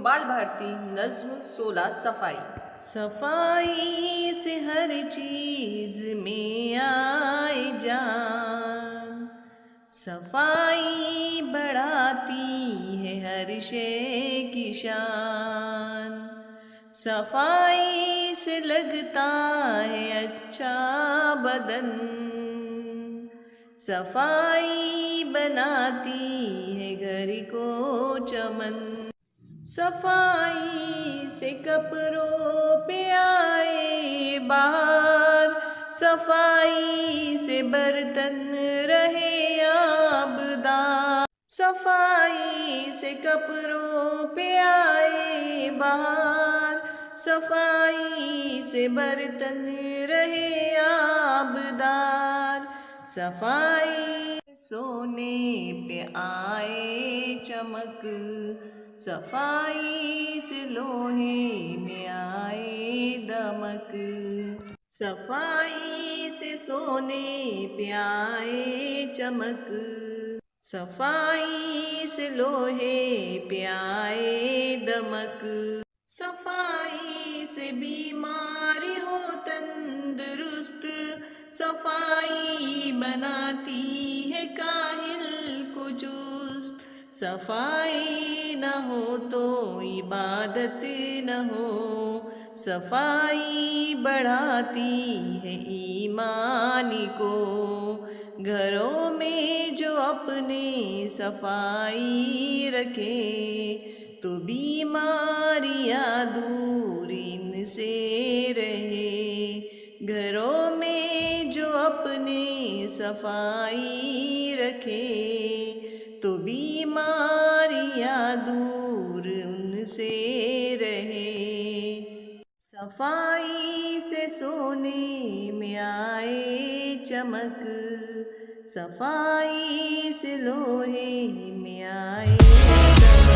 बाल भारती नज्म 16 सफाई। सफाई से हर चीज में आए जान, सफाई बढ़ाती है हर शे की शान। सफाई से लगता है अच्छा बदन, सफाई बनाती है घर को चमन। सफाई से कपड़ों पे आए बाहर, सफाई से बर्तन रहे आबदार। सफाई से कपड़ों पे आए बाहर, सफाई से बर्तन रहे आबदार। सफाई सोने पे आए चमक, सफाई से लोहे में आए दमक। सफाई से सोने पे आए चमक, सफाई से लोहे पे आए दमक। सफाई से बीमारी हो तंदुरुस्त, सफाई बनाती है काहिल को चुस्त। सफाई न हो तो इबादत न हो, सफाई बढ़ाती है ईमान को। घरों में जो अपने सफाई रखे, तो बीमारियां दूर इनसे रहे। घरों में जो अपने सफाई रखे, तो बीमारियां दूर उनसे रहे। सफाई से सोने में आए चमक, सफाई से लोहे में आए दमक।